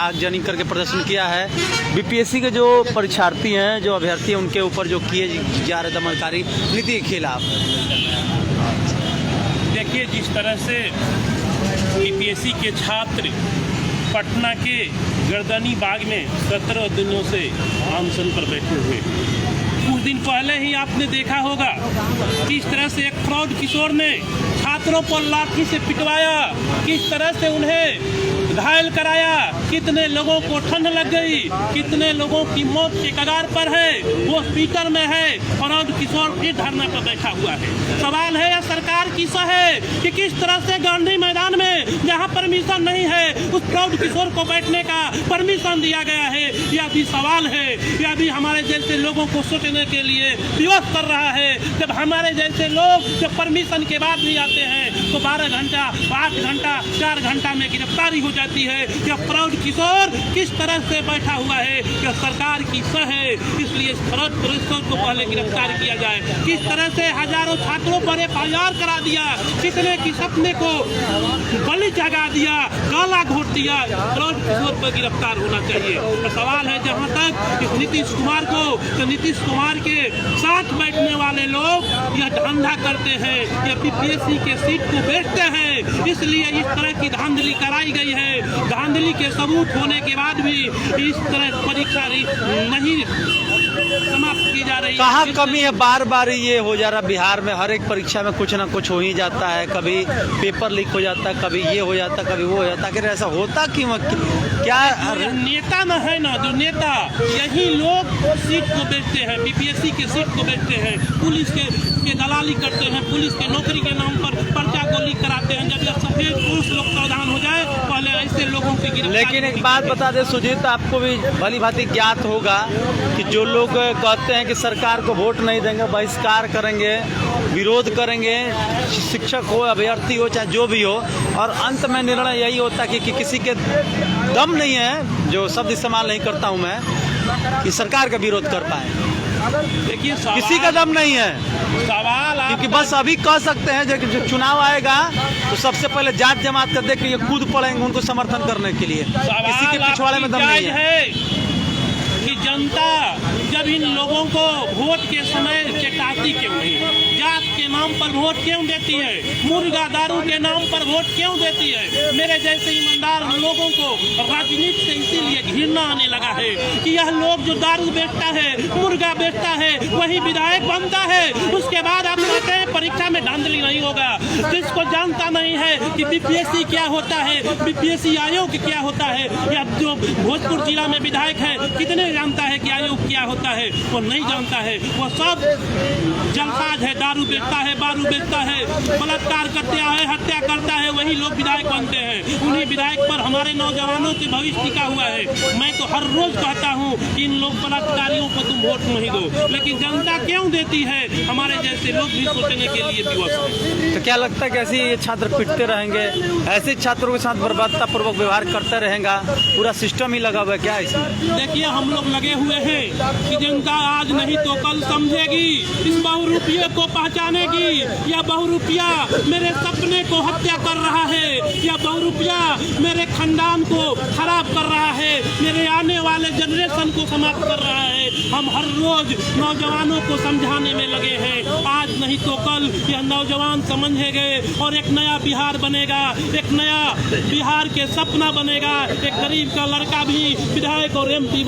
आगजनी करके प्रदर्शन किया है। बीपीएससी के जो परीक्षार्थी हैं, जो अभ्यर्थी हैं, उनके ऊपर जो किए जा रहे दमनकारी नीति के खिलाफ। देखिए, जिस तरह से बीपीएससी के छात्र पटना के गर्दनी बाग में 17 दिनों से अनशन पर बैठे हुए, कुछ दिन पहले ही आपने देखा होगा किस तरह से एक फ्रॉड किशोर ने छात्रों पर लाठी से पिटवाया, किस तरह से उन्हें घायल कराया, कितने लोगों को ठंड लग गई, कितने लोगों की मौत के कगार पर है, वो हॉस्पिटल में है। फ्रॉड किशोर फिर धरना पर बैठा हुआ है। सवाल है या सरकार की है कि किस तरह से गांधी मैदान में जहां परमिशन नहीं है उस फ्रॉड किशोर को बैठने का परमिशन दिया गया है। यह भी सवाल है, यह भी हमारे जैसे लोगों को सोचने के लिए विवश कर रहा है। जब हमारे जैसे लोग जब परमिशन के बाद भी आते हैं तो 12 घंटा, 8 घंटा, 4 घंटा में गिरफ्तारी हो जाती है। यह फ्रॉड किशोर किस तरह से बैठा हुआ है, यह सरकार की है। इसलिए फ्रॉड किशोर को पहले गिरफ्तार किया जाए। किस तरह से हजारों छात्रों पर FIR करा दिया, कितने की सपने को बलि जगा दिया, काला घोट दिया। फ्रॉड किशोर पर गिरफ्तार होना चाहिए। तो सवाल है जहां तक इस नीतीश कुमार को, तो नीतीश कुमार के साथ बैठने वाले लोग यह धंधा करते हैं, यह बीपीएससी के सीट को बेचते हैं। इसलिए इस तरह की धांधली कराई गई है। धांधली के सबूत होने के बाद भी इस तरह परीक्षा नहीं समाप्त की जा रही है। कहाँ कमी है? बार बार ये हो जा रहा, बिहार में हर एक परीक्षा में कुछ ना कुछ हो ही जाता है। कभी पेपर लीक हो जाता है, कभी ये हो जाता है, कभी वो हो जाता है। ऐसा होता क्यों? क्या नेता न है ना, जो नेता यही लोग सीट को बेचते हैं, बीपीएससी के सीट को बेचते हैं, पुलिस के दलाली करते हैं, पुलिस के नौकरी के नाम पर पर्चा को लीक कराते हैं। जब यह सफेद पुरुष लोग सावधान हो जाए, पहले ऐसे लोगों की गिरफ्तारी। लेकिन एक बात बता दे सुजीत, आपको भी भली भांति ज्ञात होगा कि जो लोग कहते हैं कि सरकार को वोट नहीं देंगे, बहिष्कार करेंगे, विरोध करेंगे, शिक्षक हो, अभ्यर्थी हो, चाहे जो भी हो, और अंत में निर्णय यही होता है कि किसी के दम नहीं है, जो शब्द इस्तेमाल नहीं करता हूं मैं, कि सरकार का विरोध कर पाए। देखिए, किसी का दम नहीं है। सवाल क्योंकि बस अभी कह सकते हैं जब चुनाव आएगा तो सबसे पहले जात जमात कर दे कि ये कूद पड़ेंगे उनको समर्थन करने के लिए। किसी के पिछवाड़े में दम नहीं है कि जनता जब इन लोगों को वोट के समय चेताती क्यों नहीं, जात के नाम पर वोट क्यों देती है, मुर्गा दारू के नाम पर वोट क्यों देती है। मेरे जैसे ईमानदार लोगों को राजनीति से इसीलिए घृणा आने लगा है कि यह लोग जो दारू बेचता है, मुर्गा बेचता है, वही विधायक बनता है। उसके बाद आप कहते हैं परीक्षा में धांधली नहीं होगा। जिसको जानता नहीं है कि बीपीएससी क्या होता है, बीपीएससी आयोग क्या होता है, या जो भोजपुर जिला में विधायक है कितने जानता है कि आयोग क्या होता है, वो नहीं जानता है। वो सब जलसाज है, दारू बेचता है, बारू बेचता है, बलात्कार करता है, हत्या करता है, वही लोग विधायक बनते हैं। उन्हीं विधायक पर हमारे नौजवानों के भविष्य टिका हुआ है। मैं तो हर रोज कहता हूँ कि इन लोग बलात्कारियों को तुम वोट नहीं दो, लेकिन जनता क्यों देती है? हमारे जैसे लोग भी सोचने के लिए विवश हैं। तो क्या लगता है कि ऐसे ये छात्र पिटते रहेंगे, ऐसे छात्रों के साथ बर्बरता पूर्वक व्यवहार करते रहेगा, पूरा सिस्टम ही लगा हुआ है क्या इसमें? देखिए, हम लोग लगे हुए हैं कि जनता आज नहीं तो कल समझेगी, इस बहुरूपिये को पहचानेगी। यह बहुरूपिया मेरे सपने को हत्या कर रहा है, यह बहुरूपिया मेरे खानदान को खराब कर रहा है, मेरे आने वाले जनरेशन को समाप्त कर रहा है। हम हर रोज नौजवानों को समझाने में लगे हैं। आज नहीं तो कल यह नौजवान समझेंगे और एक नया बिहार बनेगा, एक नया बिहार के सपना बनेगा। एक गरीब का लड़का भी विधायक और MP